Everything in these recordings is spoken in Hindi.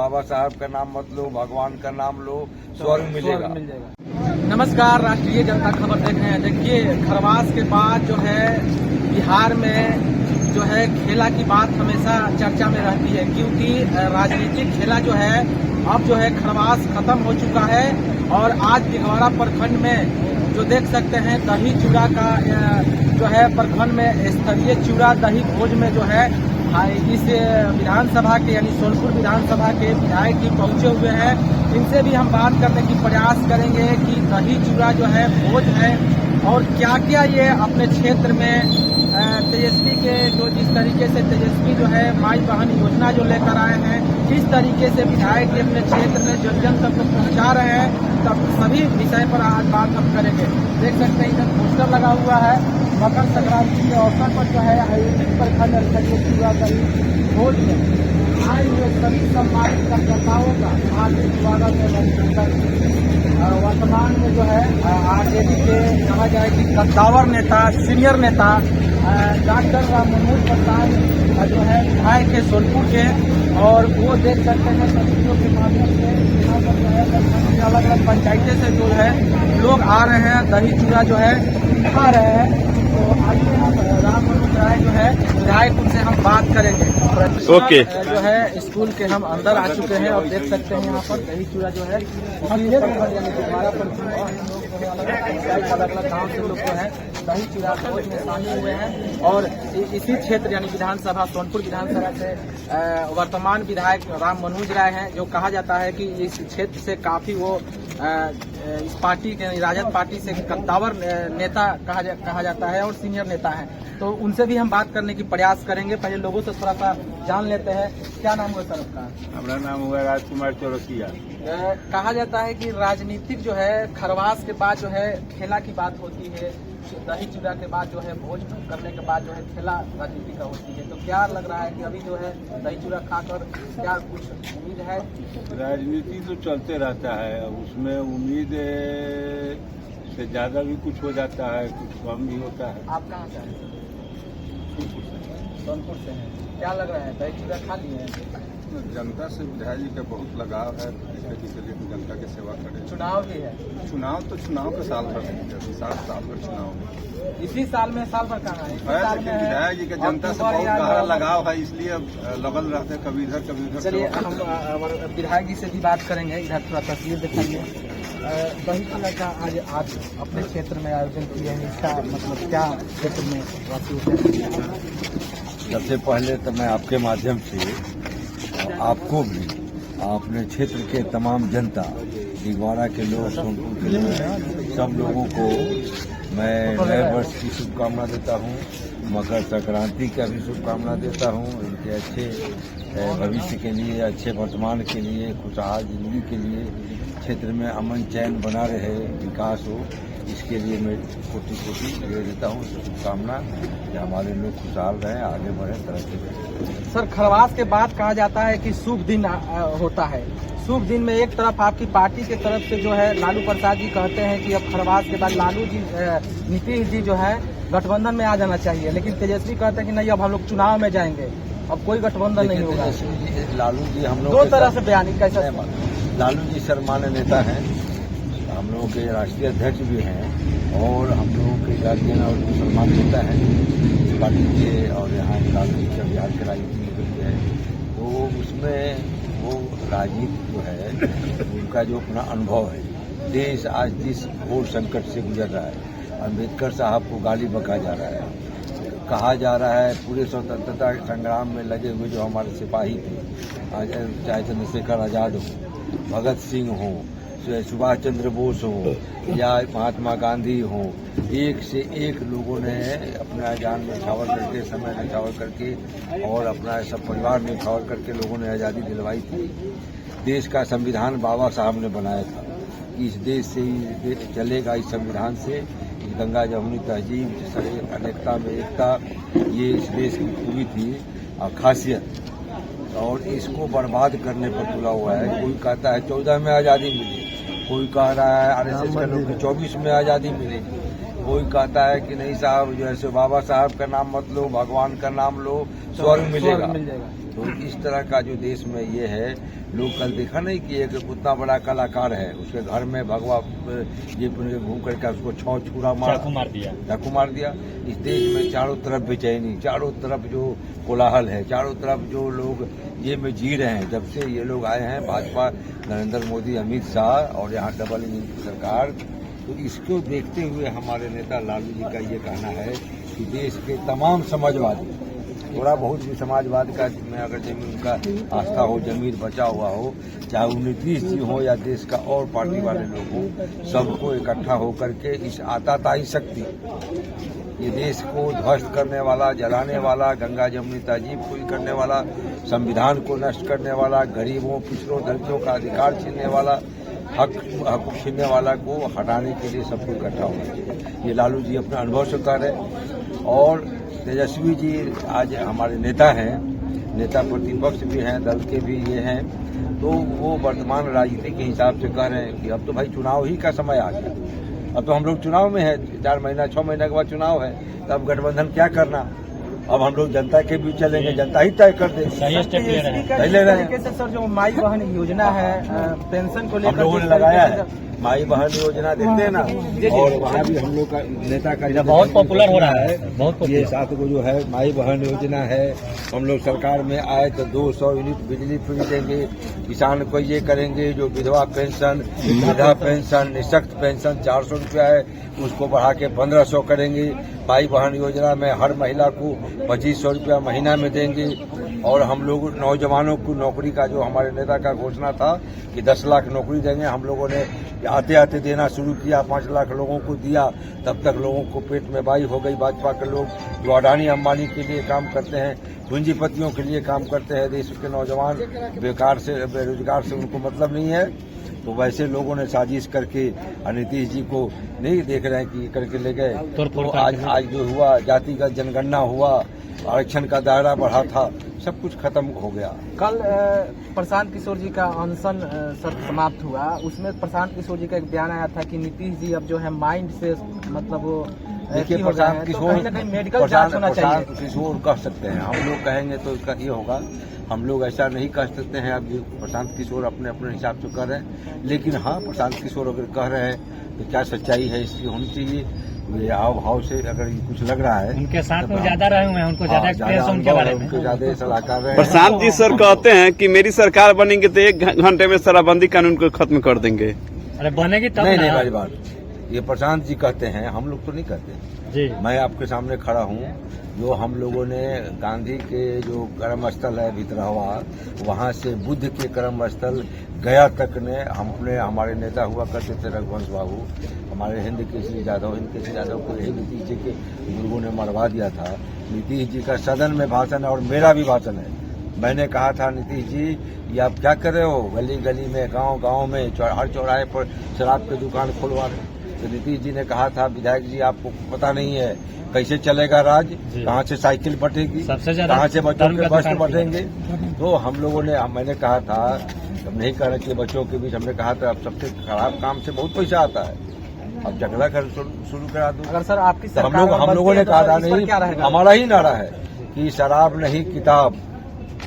बाबा साहब का नाम मत लो, भगवान का नाम लो, स्वर्ग मिलेगा। नमस्कार, राष्ट्रीय जनता खबर देख रहे हैं। देखिए, खरवास के बाद जो है बिहार में जो है खेला की बात हमेशा चर्चा में रहती है, क्योंकि राजनीतिक खेला जो है अब जो है खरवास खत्म हो चुका है। और आज दिघवाड़ा प्रखंड में जो देख सकते हैं दही चूड़ा का जो है प्रखंड में स्तरीय चूड़ा दही भोज में जो है इस विधानसभा के यानी सोनपुर विधानसभा के विधायक जी पहुंचे हुए हैं। इनसे भी हम बात करने की प्रयास करेंगे कि दही चूड़ा जो है भोज है और क्या क्या ये अपने क्षेत्र में तेजस्वी के जो जिस तरीके से तेजस्वी जो है माई बहन योजना जो लेकर आए हैं, जिस तरीके से विधायक जी अपने क्षेत्र में जन जन तक पहुंचा रहे हैं, तब सभी विषय पर आज बात हम करेंगे। देख सकते हैं इधर पोस्टर लगा हुआ है। मकर संक्रांति के अवसर पर जो है आयोजित प्रखंड स्तरीय चूड़ा दही भोज में आए हुए सभी सम्मानित कार्यकर्ताओं का हार्दिक स्वागत है। वर्तमान में जो है आरजेडी के कहा जाए कि कद्दावर नेता सीनियर नेता डॉक्टर राम मनोज प्रसाद जो है विधायक है सोनपुर के, और वो देख सकते हैं तस्वीरों के माध्यम से यहाँ पर जो है अलग अलग पंचायतें से जो है लोग आ रहे हैं, दही चूड़ा जो है खा रहे हैं। तो आइए हम राम मनोज राय जो है विधायक, उनसे हम बात करेंगे। ओके। जो है स्कूल के हम अंदर आ चुके हैं और देख सकते हैं यहाँ पर दही चूड़ा जो है अलग अलग गाँव से लोग जो है दही चूड़ा भोज में शामिल हुए हैं। और इसी क्षेत्र यानी विधानसभा सोनपुर विधानसभा से वर्तमान विधायक राम मनोज राय हैं, जो कहा जाता है कि इस क्षेत्र से काफी वो इस पार्टी के राजद पार्टी से कद्दावर नेता कहा जाता है और सीनियर नेता है। तो उनसे भी हम बात करने की प्रयास करेंगे। पहले लोगों से थोड़ा सा जान लेते हैं। क्या नाम हुआ सर आपका? हमारा नाम हुआ राजकुमार चौरसिया। कहा जाता है कि राजनीतिक जो है खरवास के बाद जो है खेला की बात होती है, दही चूड़ा के बाद जो है भोज करने के बाद जो है खेला राजनीति का होती है। तो क्या लग रहा है कि अभी जो है दही चूड़ा खाकर क्या कुछ उम्मीद है? राजनीति तो चलते रहता है, उसमें उम्मीद से ज्यादा भी कुछ हो जाता है, कुछ कम भी होता है। आप कहाँ से हैं? सोनपुर से हैं। क्या लग रहा है, दही चूड़ा खा लिए हैं? जनता से विधायक जी का बहुत लगाव है, कि चलिए जनता की सेवा करें। चुनाव भी है। चुनाव के साल भर नहीं, 7 साल भर चुनाव में। इसी साल में साल भर कहाँ है? विधायक जी का जनता से बहुत गहरा लगाव है, इसलिए लगल रहते हैं कभी इधर कभी उधर। चलिए हम विधायक जी से भी बात करेंगे। इधर थोड़ा तस्वीर दिखाइए। दही चूड़ा का आज अपने क्षेत्र में आयोजन किया है, इसका मतलब क्या क्षेत्र में सबसे पहले तो मैं आपके माध्यम से आपको भी, अपने क्षेत्र के तमाम जनता, दिघवाड़ा के लोग, सोनपुर के लोग, सब लोगों को मैं नए वर्ष की शुभकामना देता हूँ, मकर संक्रांति का भी शुभकामना देता हूँ। इनके अच्छे भविष्य के लिए, अच्छे वर्तमान के लिए, खुशहाल जिंदगी के लिए, क्षेत्र में अमन चैन बना रहे, विकास हो, इसके लिए मैं कोटि कोटि दे देता हूँ शुभकामना कि हमारे लोग खुशहाल रहें, आगे बढ़ें, तरक्की करें। सर, खरवास के बाद कहा जाता है कि शुभ दिन होता है। शुभ दिन में एक तरफ आपकी पार्टी की तरफ से जो है लालू प्रसाद जी कहते हैं कि अब खरवास के बाद लालू जी नीतीश जी जो है गठबंधन में आ जाना चाहिए, लेकिन तेजस्वी कहते हैं कि नहीं, अब हम लोग चुनाव में जाएंगे, अब कोई गठबंधन नहीं होगा। लालू जी हम लोग दो तरह से बयानी कैसे? लालू जी सर्वमान्य नेता हैं, हम लोगों के राष्ट्रीय अध्यक्ष भी हैं और हम लोगों के गार्जियन और मुसलमान नेता हैं पार्टी के, और यहाँ लालू जी बिहार के राजनीति में है। तो उसमें वो राजनीति जो है उनका जो अपना अनुभव है, देश आज जिस घोर संकट से गुजर रहा है, अम्बेडकर साहब को गाली बका जा रहा है, कहा जा रहा है पूरे स्वतंत्रता संग्राम में लगे हुए जो हमारे सिपाही थे, चाहे चंद्रशेखर आजाद हो, भगत सिंह हो, सुभाष चंद्र बोस हो या महात्मा गांधी हो, एक से एक लोगों ने अपना जान न्यौछावर करके, समय न्यौछावर करके और अपना सब परिवार न्यौछावर करके लोगों ने आज़ादी दिलवाई थी। देश का संविधान बाबा साहब ने बनाया था। इस देश से ही चलेगा, इस संविधान से, गंगा जमुनी तहजीब, अनेकता में एकता, ये इस देश की खूबी थी और खासियत, और इसको बर्बाद करने पर तुला हुआ है। कोई कहता है 14 में आज़ादी मिली, कोई कह रहा है आरएसएस के लोग 24 में आज़ादी मिली, कोई कहता है कि नहीं साहब, जो है बाबा साहब का नाम मत लो, भगवान का नाम लो, स्वर्ग मिलेगा। तो इस तरह का जो देश में ये है, लोग कल देखा नहीं कि एक उतना बड़ा कलाकार है, उसके घर में भगवा ये घूम करके उसको छुरा चाकू मार दिया। इस देश में चारों तरफ बेचैनी, चारों तरफ जो कोलाहल है, चारों तरफ जो लोग ये में जी रहे हैं। जब से ये लोग आए हैं भाजपा, नरेंद्र मोदी, अमित शाह और यहाँ डबल इंजन की सरकार, तो इसको देखते हुए हमारे नेता लालू जी का ये कहना है कि देश के तमाम समाजवादी, थोड़ा बहुत भी समाजवाद का में अगर जमीन उनका आस्था हो, जमीन बचा हुआ हो, चाहे वो नीतीश जी हो या देश का और पार्टी वाले लोग हो, सबको इकट्ठा होकर के इस आताताई शक्ति, ये देश को ध्वस्त करने वाला, जलाने वाला, गंगा जमुनी तहजीब को करने वाला, संविधान को नष्ट करने वाला, गरीबों, पिछड़ों, दलितों का अधिकार छीनने वाला, हक छीनने वाला को हटाने के लिए सबको इकट्ठा होना चाहिए। ये लालू जी अपने अनुभव से कर रहे हैं। और तेजस्वी जी आज हमारे नेता हैं, नेता प्रतिपक्ष भी हैं, दल के भी ये हैं, तो वो वर्तमान राजनीति के हिसाब से कह रहे हैं कि अब तो भाई चुनाव ही का समय आ गया, अब तो हम लोग चुनाव में है, 4 महीना 6 महीने के बाद चुनाव है, तो अब गठबंधन क्या करना, अब हम लोग जनता के बीच चलेंगे, जनता ही तय कर दे। सही ले रहे हैं सर। जो माई बहन योजना है, पेंशन को लेकर हम लोगों ने लगाया है, माई बहन योजना देखते हैं ना, और वहाँ भी हम लोग का नेता का बहुत पॉपुलर हो रहा है, बहुत ये 7 को जो है माई बहन योजना है। हम लोग सरकार में आए तो 200 यूनिट बिजली फ्री देंगे, किसान को ये करेंगे, जो विधवा पेंशन, वृद्धा पेंशन, निःशक्त पेंशन 400 रुपया है उसको बढ़ा के 1500 करेंगे। माई बहन योजना में हर महिला को 2500 रुपया महीना में देंगे। और हम लोग नौजवानों को नौकरी का जो हमारे नेता का घोषणा था कि 10 लाख नौकरी देंगे, हम लोगों ने आते आते देना शुरू किया, 5 लाख लोगों को दिया। तब तक लोगों को पेट में बाई हो गई। भाजपा के लोग जो अडानी अंबानी के लिए काम करते हैं, पूंजीपतियों के लिए काम करते हैं, देश के नौजवान बेकार से, बेरोजगार से उनको मतलब नहीं है, तो वैसे लोगों ने साजिश करके नीतीश जी को नहीं देख रहे हैं कि करके ले गए। तो आज जो हुआ, जातिगत जनगणना हुआ, आरक्षण का दायरा बढ़ा था, सब कुछ खत्म हो गया। कल प्रशांत किशोर जी का अनशन समाप्त हुआ, उसमें प्रशांत किशोर जी का एक बयान आया था कि नीतीश जी अब जो है माइंड से मतलब वो देखिए, प्रशांत किशोर कहीं ना कहीं मेडिकल जांच होना चाहिए। प्रशांत किशोर कह सकते हैं, हम लोग कहेंगे तो इसका ये होगा, हम लोग ऐसा नहीं कह सकते हैं। अब प्रशांत किशोर अपने अपने हिसाब से कर रहे हैं, लेकिन हाँ, प्रशांत किशोर अगर कह रहे हैं तो क्या सच्चाई है इसकी होनी चाहिए। ये हाव भाव से अगर कुछ लग रहा है, उनके साथ में ज्यादा रहे हुए हैं, उनको ज्यादा एक्सपीरियंस उनके बारे में, उनको ज्यादा सलाहकार रहे। प्रशांत जी सर कहते हैं कि मेरी सरकार बनेंगे तो 1 घंटे में शराबबंदी कानून को खत्म कर देंगे। अरे बनेगी तब नहीं भाई बात, ये प्रशांत जी कहते हैं, हम लोग तो नहीं कहते जी। मैं आपके सामने खड़ा हूँ, जो हम लोगों ने गांधी के जो कर्म स्थल है भितरहवा, वहाँ से बुद्ध के कर्म स्थल गया तक ने हमने, हमारे नेता हुआ करते थे रघुवंश बाबू, हमारे हिंद केसरी यादव को यही नीतीश जी के बुजुर्गों ने मरवा दिया था। नीतीश जी का सदन में भाषण है और मेरा भी भाषण है। मैंने कहा था, नीतीश जी ये आप क्या कर रहे हो, गली गली में, गांव गांव में, हर चौराहे पर शराब की दुकान खुलवा रहे। तो नीतीश जी ने कहा था, विधायक जी आपको पता नहीं है कैसे चलेगा राज, कहाँ से साइकिल बटेगी, कहाँ से बच्चों के वस्त्र बटेंगे। तो हम लोगों ने, मैंने कहा था, हम नहीं कह रहे कि बच्चों के बीच, हमने कहा था अब सबसे खराब काम से बहुत पैसा आता है, अब झगड़ा कर शुरू करा दो। अगर सर आपकी तो हम लोगों ने कहा था, नहीं, हमारा ही नारा है कि शराब नहीं किताब,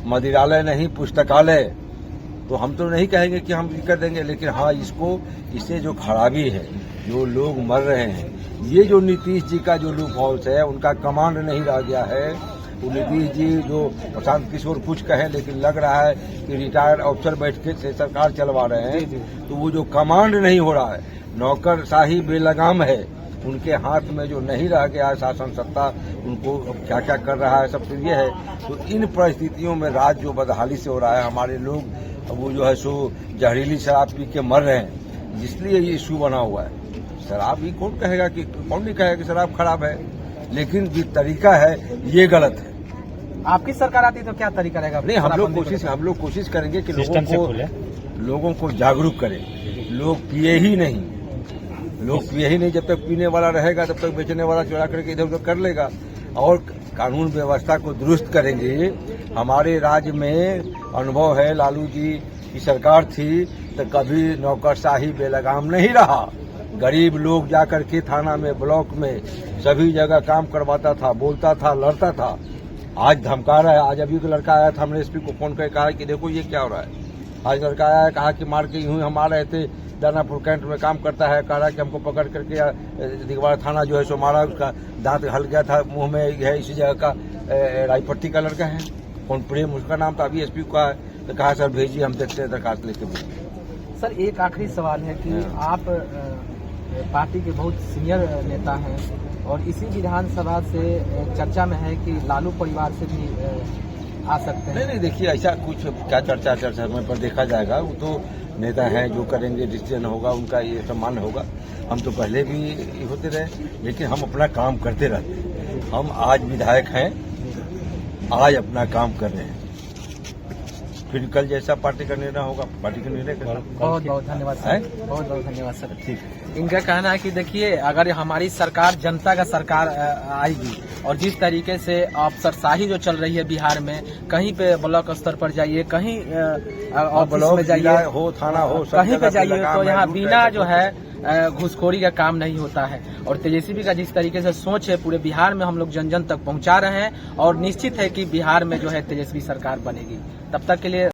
मदिरालय नहीं पुस्तकालय। तो हम तो नहीं कहेंगे कि हम कर देंगे, लेकिन हाँ, इससे जो खराबी है, जो लोग मर रहे हैं, ये जो नीतीश जी का जो लूप होल्स है, उनका कमांड नहीं रह गया है। तो नीतीश जी जो प्रशांत किशोर कुछ कहे, लेकिन लग रहा है कि रिटायर्ड अफसर बैठ के से सरकार चलवा रहे हैं, तो वो जो कमांड नहीं हो रहा है, नौकरशाही बेलगाम है, उनके हाथ में जो नहीं रह गया है शासन सत्ता, उनको क्या क्या कर रहा है सब तो ये है। तो इन परिस्थितियों में राज जो बदहाली से हो रहा है, हमारे लोग वो जो है सो जहरीली शराब पी के मर रहे हैं, इसलिए ये इशू बना हुआ है। शराब ही कौन कहेगा कि, कौन नहीं कहेगा कि शराब खराब है, लेकिन जो तरीका है ये गलत है। आपकी सरकार आती तो क्या तरीका रहेगा? नहीं, हम लोग कोशिश करेंगे कि लोगों को जागरूक करें। लोग पिए ही नहीं, जब तक पीने वाला रहेगा तब तक बेचने वाला चोरा करके इधर उधर कर लेगा। और कानून व्यवस्था को दुरुस्त करेंगे। हमारे राज्य में अनुभव है, लालू जी की सरकार थी तो कभी नौकरशाही बेलगाम नहीं रहा। गरीब लोग जाकर के थाना में, ब्लॉक में, सभी जगह काम करवाता था, बोलता था, लड़ता था। आज धमका रहा है। आज अभी एक लड़का आया था, हमने एसपी को फोन करके कहा कि देखो ये क्या हो रहा है। आज लड़का आया, कहा कि मार के यूं ही हम आ रहे थे, दानापुर कैंट में काम करता है, कह रहा कि हमको पकड़ करके दिगवाड़ा थाना जो है सो मारा, उसका दांत हल गया था मुंह में है, इसी जगह का रायपट्टी का लड़का है, कौन प्रेम उसका नाम था। अभी एसपी को कहा तो कहा सर भेजिए, हम देखते हैं दरखास्त लेके भेजिए। सर एक आखिरी सवाल है कि आप पार्टी के बहुत सीनियर नेता हैं और इसी विधानसभा से चर्चा में है कि लालू परिवार से भी आ सकते हैं। नहीं देखिए, ऐसा कुछ क्या चर्चा समय पर देखा जाएगा। वो तो नेता हैं, जो करेंगे डिसीजन होगा, उनका ये सम्मान होगा। हम तो पहले भी होते रहे, लेकिन हम अपना काम करते रहते हैं। हम आज विधायक हैं, आज अपना काम कर रहे हैं, फिर कल जैसा पार्टी का निर्णय होगा पार्टी का निर्णय करेगा। बहुत बहुत धन्यवाद सर, बहुत बहुत धन्यवाद सर। ठीक है। इनका कहना है कि देखिए, अगर हमारी सरकार जनता का सरकार आएगी और जिस तरीके से अफसरशाही जो चल रही है बिहार में, कहीं पे ब्लॉक स्तर पर जाइए, कहीं ऑफिस में जाइए, हो थाना हो, कहीं पे जाइए, तो यहाँ बिना जो है घुसखोरी का काम नहीं होता है। और तेजस्वी का जिस तरीके से सोच है, पूरे बिहार में हम लोग जन जन तक पहुंचा रहे हैं और निश्चित है कि बिहार में जो है तेजस्वी सरकार बनेगी। तब तक के लिए